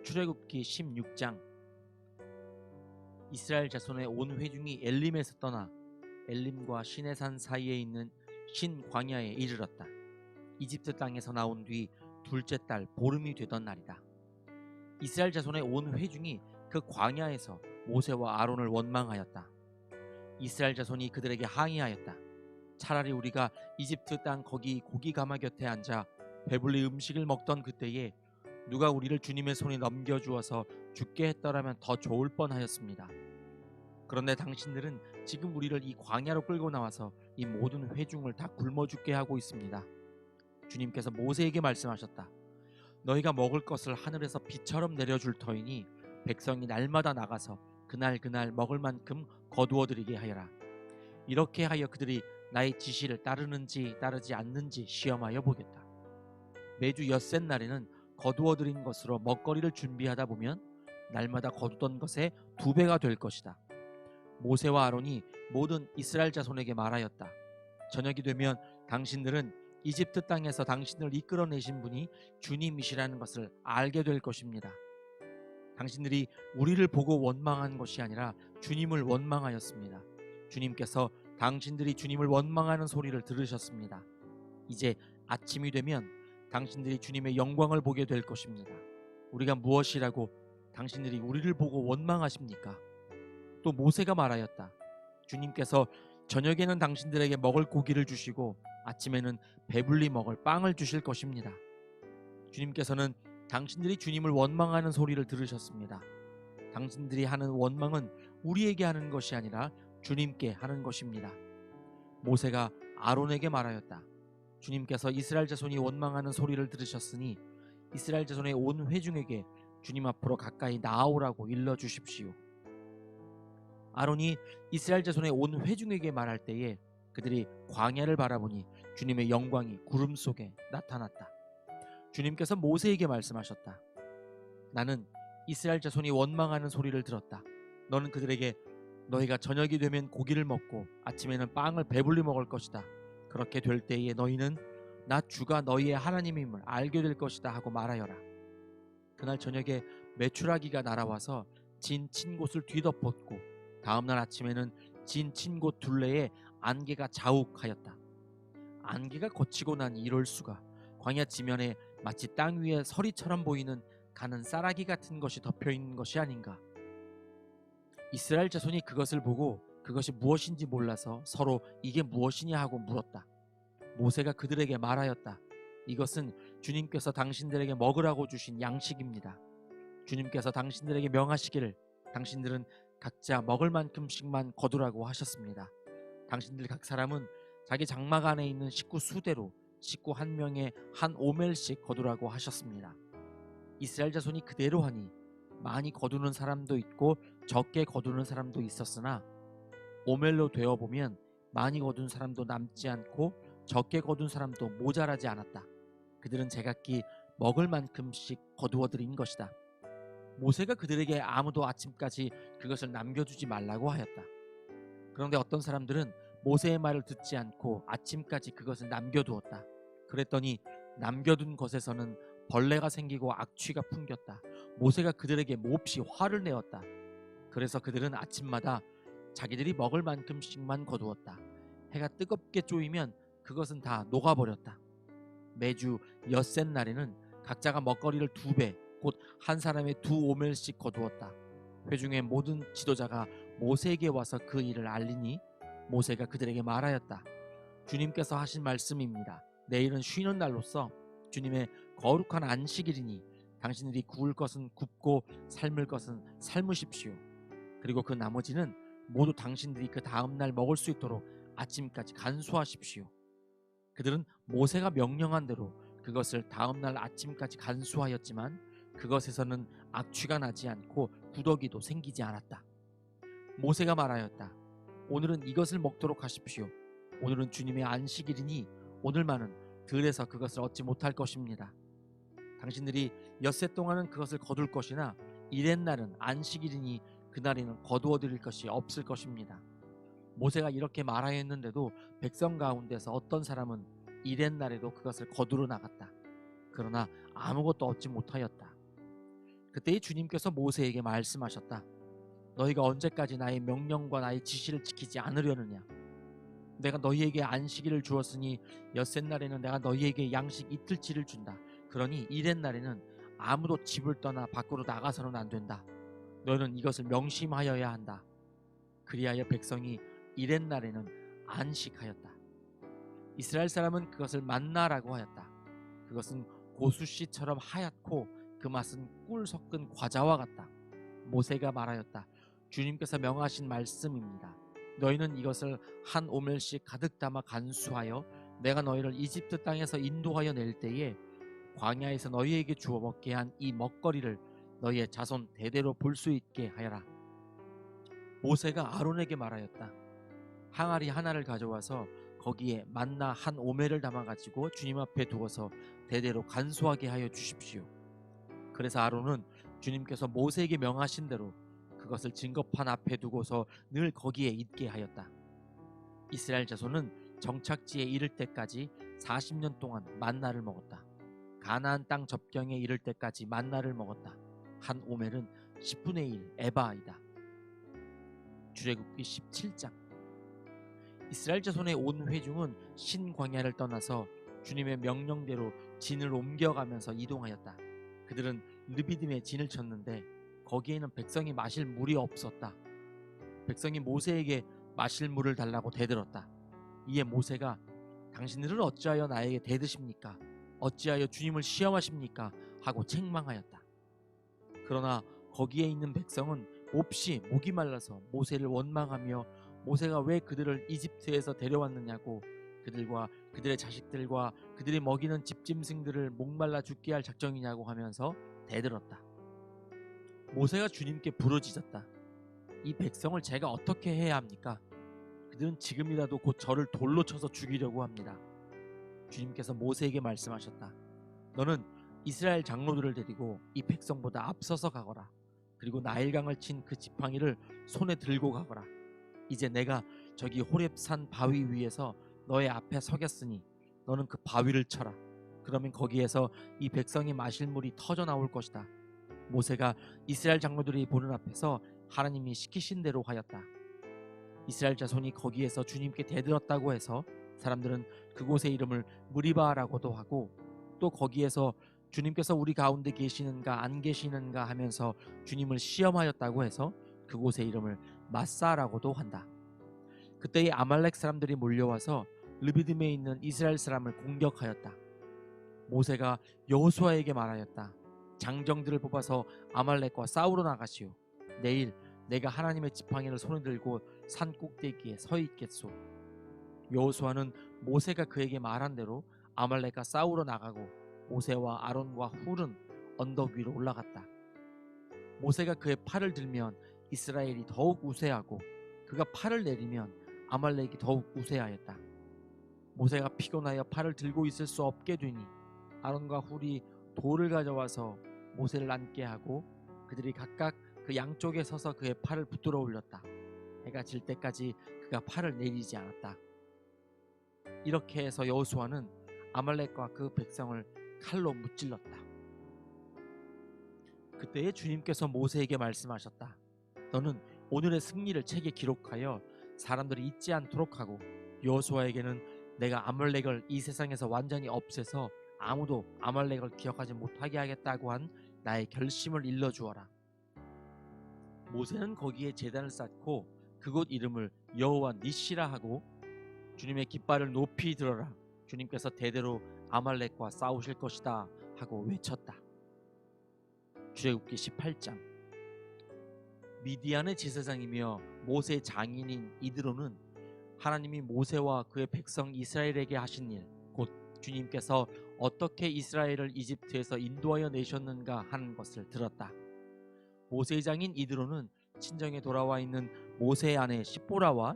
출애굽기 16장. 이스라엘 자손의 온 회중이 엘림에서 떠나 엘림과 시내산 사이에 있는 신 광야에 이르렀다. 이집트 땅에서 나온 뒤 둘째 달 보름이 되던 날이다. 이스라엘 자손의 온 회중이 그 광야에서 모세와 아론을 원망하였다. 이스라엘 자손이 그들에게 항의하였다. 차라리 우리가 이집트 땅 거기 고기 가마 곁에 앉아 배불리 음식을 먹던 그때에 누가 우리를 주님의 손에 넘겨주어서 죽게 했더라면 더 좋을 뻔하였습니다. 그런데 당신들은 지금 우리를 이 광야로 끌고 나와서 이 모든 회중을 다 굶어 죽게 하고 있습니다. 주님께서 모세에게 말씀하셨다. 너희가 먹을 것을 하늘에서 비처럼 내려줄 터이니 백성이 날마다 나가서 그날 먹을 만큼 거두어 드리게 하여라. 이렇게 하여 그들이 나의 지시를 따르는지 따르지 않는지 시험하여 보겠다. 매주 엿새 날에는 거두어 들인 것으로 먹거리를 준비하다 보면 날마다 거두던 것의 2배가 될 것이다. 모세와 아론이 모든 이스라엘 자손에게 말하였다. 저녁이 되면 당신들은 이집트 땅에서 당신을 이끌어내신 분이 주님이시라는 것을 알게 될 것입니다. 당신들이 우리를 보고 원망한 것이 아니라 주님을 원망하였습니다. 주님께서 당신들이 주님을 원망하는 소리를 들으셨습니다. 이제 아침이 되면 당신들이 주님의 영광을 보게 될 것입니다. 우리가 무엇이라고 당신들이 우리를 보고 원망하십니까? 또 모세가 말하였다. 주님께서 저녁에는 당신들에게 먹을 고기를 주시고 아침에는 배불리 먹을 빵을 주실 것입니다. 주님께서는 당신들이 주님을 원망하는 소리를 들으셨습니다. 당신들이 하는 원망은 우리에게 하는 것이 아니라 주님께 하는 것입니다. 모세가 아론에게 말하였다. 주님께서 이스라엘 자손이 원망하는 소리를 들으셨으니 이스라엘 자손의 온 회중에게 주님 앞으로 가까이 나아오라고 일러주십시오. 아론이 이스라엘 자손의 온 회중에게 말할 때에 그들이 광야를 바라보니 주님의 영광이 구름 속에 나타났다. 주님께서 모세에게 말씀하셨다. 나는 이스라엘 자손이 원망하는 소리를 들었다. 너는 그들에게 너희가 저녁이 되면 고기를 먹고 아침에는 빵을 배불리 먹을 것이다. 그렇게 될 때에 너희는 나 주가 너희의 하나님임을 알게 될 것이다 하고 말하여라. 그날 저녁에 메추라기가 날아와서 진 친 곳을 뒤덮었고 다음날 아침에는 진 친 곳 둘레에 안개가 자욱하였다. 안개가 걷히고 나니 이럴 수가. 광야 지면에 마치 땅 위에 서리처럼 보이는 가는 쌀아기 같은 것이 덮여 있는 것이 아닌가. 이스라엘 자손이 그것을 보고 그것이 무엇인지 몰라서 서로 이게 무엇이냐 하고 물었다. 모세가 그들에게 말하였다. 이것은 주님께서 당신들에게 먹으라고 주신 양식입니다. 주님께서 당신들에게 명하시기를 당신들은 각자 먹을 만큼씩만 거두라고 하셨습니다. 당신들 각 사람은 자기 장막 안에 있는 식구 수대로 식구 한 명에 한 오멜씩 거두라고 하셨습니다. 이스라엘 자손이 그대로 하니 많이 거두는 사람도 있고 적게 거두는 사람도 있었으나 오멜로 되어보면 많이 거둔 사람도 남지 않고 적게 거둔 사람도 모자라지 않았다. 그들은 제각기 먹을 만큼씩 거두어 드린 것이다. 모세가 그들에게 아무도 아침까지 그것을 남겨두지 말라고 하였다. 그런데 어떤 사람들은 모세의 말을 듣지 않고 아침까지 그것을 남겨두었다. 그랬더니 남겨둔 것에서는 벌레가 생기고 악취가 풍겼다. 모세가 그들에게 몹시 화를 내었다. 그래서 그들은 아침마다 자기들이 먹을 만큼씩만 거두었다. 해가 뜨겁게 쪼이면 그것은 다 녹아버렸다. 매주 엿새 날에는 각자가 먹거리를 2배, 곧 한 사람의 2오멜씩 거두었다. 회중의 모든 지도자가 모세에게 와서 그 일을 알리니 모세가 그들에게 말하였다. 주님께서 하신 말씀입니다. 내일은 쉬는 날로서 주님의 거룩한 안식일이니 당신들이 구울 것은 굽고 삶을 것은 삶으십시오. 그리고 그 나머지는 모두 당신들이 그 다음날 먹을 수 있도록 아침까지 간수하십시오. 그들은 모세가 명령한 대로 그것을 다음날 아침까지 간수하였지만 그것에서는 악취가 나지 않고 구더기도 생기지 않았다. 모세가 말하였다. 오늘은 이것을 먹도록 하십시오. 오늘은 주님의 안식일이니 오늘만은 들에서 그것을 얻지 못할 것입니다. 당신들이 엿새 동안은 그것을 거둘 것이나 이렛날은 안식일이니 그날에는 거두어 드릴 것이 없을 것입니다. 모세가 이렇게 말하였는데도 백성 가운데서 어떤 사람은 이렛날에도 그것을 거두러 나갔다. 그러나 아무것도 얻지 못하였다. 그때 주님께서 모세에게 말씀하셨다. 너희가 언제까지 나의 명령과 나의 지시를 지키지 않으려느냐? 내가 너희에게 안식일을 주었으니 엿새날에는 내가 너희에게 양식 이틀치를 준다. 그러니 이렛날에는 아무도 집을 떠나 밖으로 나가서는 안 된다. 너희는 이것을 명심하여야 한다. 그리하여 백성이 이렛날에는 안식하였다. 이스라엘 사람은 그것을 만나라고 하였다. 그것은 고수씨처럼 하얗고 그 맛은 꿀 섞은 과자와 같다. 모세가 말하였다. 주님께서 명하신 말씀입니다. 너희는 이것을 한 오멜씩 가득 담아 간수하여 내가 너희를 이집트 땅에서 인도하여 낼 때에 광야에서 너희에게 주어 먹게 한 이 먹거리를 너희의 자손 대대로 볼 수 있게 하여라. 모세가 아론에게 말하였다. 항아리 하나를 가져와서 거기에 만나 한 오멜을 담아가지고 주님 앞에 두어서 대대로 간수하게 하여 주십시오. 그래서 아론은 주님께서 모세에게 명하신 대로 그것을 증거판 앞에 두고서 늘 거기에 있게 하였다. 이스라엘 자손은 정착지에 이를 때까지 40년 동안 만나를 먹었다. 가나안 땅 접경에 이를 때까지 만나를 먹었다. 한 오멜은 10분의 1 에바이다. 출애굽기 17장. 이스라엘 자손의 온 회중은 신광야를 떠나서 주님의 명령대로 진을 옮겨가면서 이동하였다. 그들은 르비딤에 진을 쳤는데 거기에는 백성이 마실 물이 없었다. 백성이 모세에게 마실 물을 달라고 대들었다. 이에 모세가 당신들은 어찌하여 나에게 대드십니까? 어찌하여 주님을 시험하십니까? 하고 책망하였다. 그러나 거기에 있는 백성은 몹시 목이 말라서 모세를 원망하며 모세가 왜 그들을 이집트에서 데려왔느냐고 그들과 그들의 자식들과 그들이 먹이는 집짐승들을 목말라 죽게 할 작정이냐고 하면서 대들었다. 모세가 주님께 부르짖었다. 이 백성을 제가 어떻게 해야 합니까? 그들은 지금이라도 곧 저를 돌로 쳐서 죽이려고 합니다. 주님께서 모세에게 말씀하셨다. 너는 이스라엘 장로들을 데리고 이 백성보다 앞서서 가거라. 그리고 나일강을 친 그 지팡이를 손에 들고 가거라. 이제 내가 저기 호렙산 바위 위에서 너의 앞에 서겠으니 너는 그 바위를 쳐라. 그러면 거기에서 이 백성이 마실 물이 터져 나올 것이다. 모세가 이스라엘 장로들이 보는 앞에서 하나님이 시키신 대로 하였다. 이스라엘 자손이 거기에서 주님께 대들었다고 해서 사람들은 그곳의 이름을 무리바라고도 하고 또 거기에서 주님께서 우리 가운데 계시는가 안 계시는가 하면서 주님을 시험하였다고 해서 그곳의 이름을 마사라고도 한다. 그때의 아말렉 사람들이 몰려와서 르비딤에 있는 이스라엘 사람을 공격하였다. 모세가 여호수아에게 말하였다. 장정들을 뽑아서 아말렉과 싸우러 나가시오. 내일 내가 하나님의 지팡이를 손에 들고 산 꼭대기에 서 있겠소. 여호수아는 모세가 그에게 말한 대로 아말렉과 싸우러 나가고 모세와 아론과 훌은 언덕 위로 올라갔다. 모세가 그의 팔을 들면 이스라엘이 더욱 우세하고 그가 팔을 내리면 아말렉이 더욱 우세하였다. 모세가 피곤하여 팔을 들고 있을 수 없게 되니 아론과 훌이 돌을 가져와서 모세를 앉게 하고 그들이 각각 그 양쪽에 서서 그의 팔을 붙들어 올렸다. 해가 질 때까지 그가 팔을 내리지 않았다. 이렇게 해서 여호수아는 아말렉과 그 백성을 칼로 무찔렀다. 그때에 주님께서 모세에게 말씀하셨다. 너는 오늘의 승리를 책에 기록하여 사람들이 잊지 않도록 하고 여호수아에게는 내가 아말렉을 이 세상에서 완전히 없애서 아무도 아말렉을 기억하지 못하게 하겠다고 한 나의 결심을 일러주어라. 모세는 거기에 제단을 쌓고 그곳 이름을 여호와 니시라 하고 주님의 깃발을 높이 들어라. 주님께서 대대로 아말렉과 싸우실 것이다 하고 외쳤다. 출애굽기 18장. 미디안의 제사장이며 모세의 장인인 이드로는 하나님이 모세와 그의 백성 이스라엘에게 하신 일, 곧 주님께서 어떻게 이스라엘을 이집트에서 인도하여 내셨는가 하는 것을 들었다. 모세의 장인 이드로는 친정에 돌아와 있는 모세의 아내 십보라와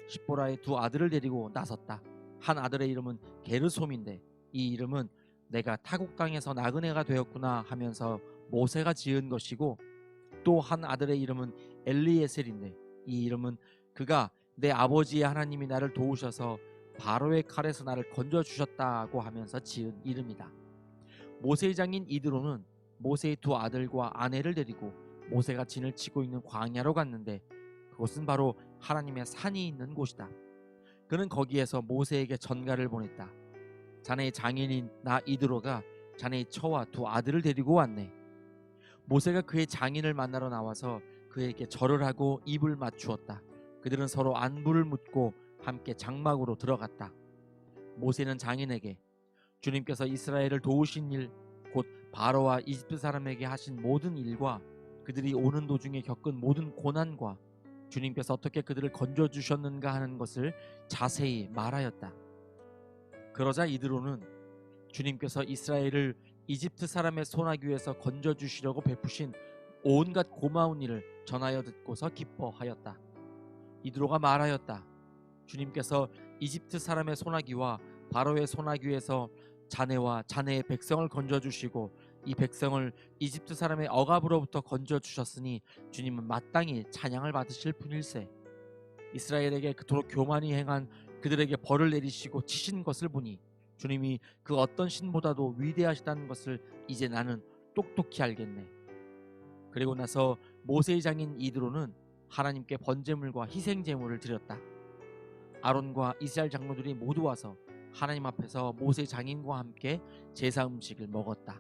십보라의 두 아들을 데리고 나섰다. 한 아들의 이름은 게르솜인데 이 이름은 내가 타국 땅에서 나그네가 되었구나 하면서 모세가 지은 것이고 또 한 아들의 이름은 엘리에셀인데 이 이름은 그가 내 아버지의 하나님이 나를 도우셔서 바로의 칼에서 나를 건져 주셨다고 하면서 지은 이름이다. 모세의 장인 이드로는 모세의 두 아들과 아내를 데리고 모세가 진을 치고 있는 광야로 갔는데 그곳은 바로 하나님의 산이 있는 곳이다. 그는 거기에서 모세에게 전가를 보냈다. 자네의 장인인 나 이드로가 자네의 처와 두 아들을 데리고 왔네. 모세가 그의 장인을 만나러 나와서 그에게 절을 하고 입을 맞추었다. 그들은 서로 안부를 묻고 함께 장막으로 들어갔다. 모세는 장인에게 주님께서 이스라엘을 도우신 일, 곧 바로와 이집트 사람에게 하신 모든 일과 그들이 오는 도중에 겪은 모든 고난과 주님께서 어떻게 그들을 건져주셨는가 하는 것을 자세히 말하였다. 그러자 이드로는 주님께서 이스라엘을 이집트 사람의 손아귀에서 건져주시려고 베푸신 온갖 고마운 일을 전하여 듣고서 기뻐하였다. 이드로가 말하였다. 주님께서 이집트 사람의 손아귀와 바로의 손아귀에서 자네와 자네의 백성을 건져주시고 이 백성을 이집트 사람의 억압으로부터 건져주셨으니 주님은 마땅히 찬양을 받으실 분일세. 이스라엘에게 그토록 교만히 행한 그들에게 벌을 내리시고 치신 것을 보니 주님이 그 어떤 신보다도 위대하시다는 것을 이제 나는 똑똑히 알겠네. 그리고 나서 모세의 장인 이드로는 하나님께 번제물과 희생제물을 드렸다. 아론과 이스라엘 장로들이 모두 와서 하나님 앞에서 모세 장인과 함께 제사 음식을 먹었다.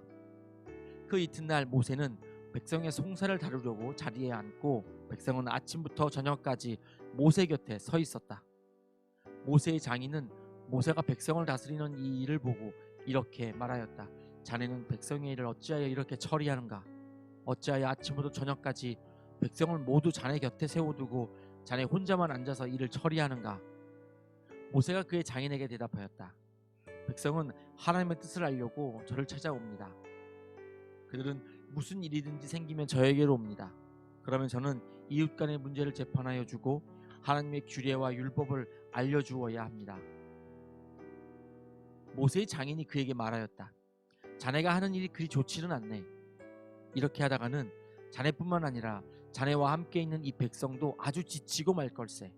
그 이튿날 모세는 백성의 송사를 다루려고 자리에 앉고 백성은 아침부터 저녁까지 모세 곁에 서 있었다. 모세의 장인은 모세가 백성을 다스리는 이 일을 보고 이렇게 말하였다. 자네는 백성의 일을 어찌하여 이렇게 처리하는가? 어찌하여 아침부터 저녁까지 백성을 모두 자네 곁에 세워두고 자네 혼자만 앉아서 일을 처리하는가? 모세가 그의 장인에게 대답하였다. 백성은 하나님의 뜻을 알려고 저를 찾아옵니다. 그들은 무슨 일이든지 생기면 저에게로 옵니다. 그러면 저는 이웃 간의 문제를 재판하여 주고 하나님의 규례와 율법을 알려주어야 합니다. 모세의 장인이 그에게 말하였다. 자네가 하는 일이 그리 좋지는 않네. 이렇게 하다가는 자네뿐만 아니라 자네와 함께 있는 이 백성도 아주 지치고 말 걸세.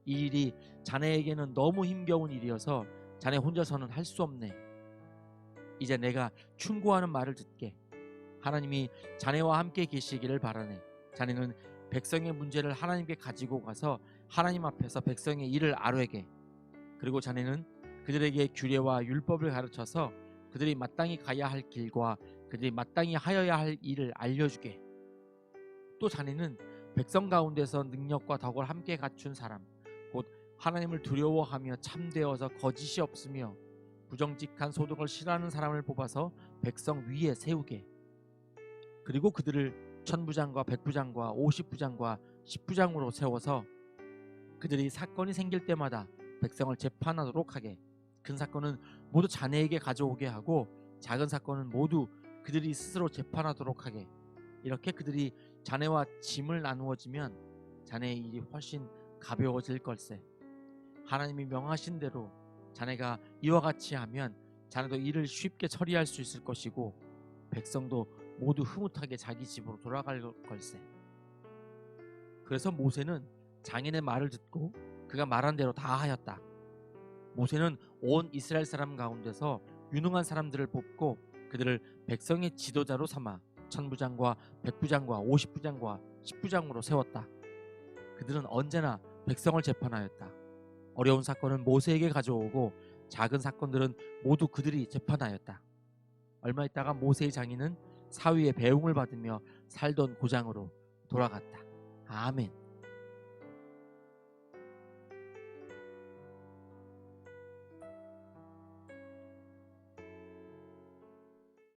이 일이 자네에게는 너무 힘겨운 일이어서 자네 혼자서는 할 수 없네. 이제 내가 충고하는 말을 듣게. 하나님이 자네와 함께 계시기를 바라네. 자네는 백성의 문제를 하나님께 가지고 가서 하나님 앞에서 백성의 일을 아뢰게. 그리고 자네는 그들에게 규례와 율법을 가르쳐서 그들이 마땅히 가야 할 길과 그들이 마땅히 하여야 할 일을 알려주게. 또 자네는 백성 가운데서 능력과 덕을 함께 갖춘 사람, 곧 하나님을 두려워하며 참되어서 거짓이 없으며 부정직한 소득을 싫어하는 사람을 뽑아서 백성 위에 세우게. 그리고 그들을 천부장과 백부장과 오십부장과 십부장으로 세워서 그들이 사건이 생길 때마다 백성을 재판하도록 하게. 큰 사건은 모두 자네에게 가져오게 하고 작은 사건은 모두 그들이 스스로 재판하도록 하게. 이렇게 그들이 자네와 짐을 나누어지면 자네의 일이 훨씬 가벼워질 걸세. 하나님이 명하신 대로 자네가 이와 같이 하면 자네도 일을 쉽게 처리할 수 있을 것이고 백성도 모두 흐뭇하게 자기 집으로 돌아갈 걸세. 그래서 모세는 장인의 말을 듣고 그가 말한 대로 다 하였다. 모세는 온 이스라엘 사람 가운데서 유능한 사람들을 뽑고 그들을 백성의 지도자로 삼아 천부장과 백부장과 오십부장과 십부장으로 세웠다. 그들은 언제나 백성을 재판하였다. 어려운 사건은 모세에게 가져오고 작은 사건들은 모두 그들이 재판하였다. 얼마 있다가 모세의 장인은 사위의 배웅을 받으며 살던 고장으로 돌아갔다. 아멘.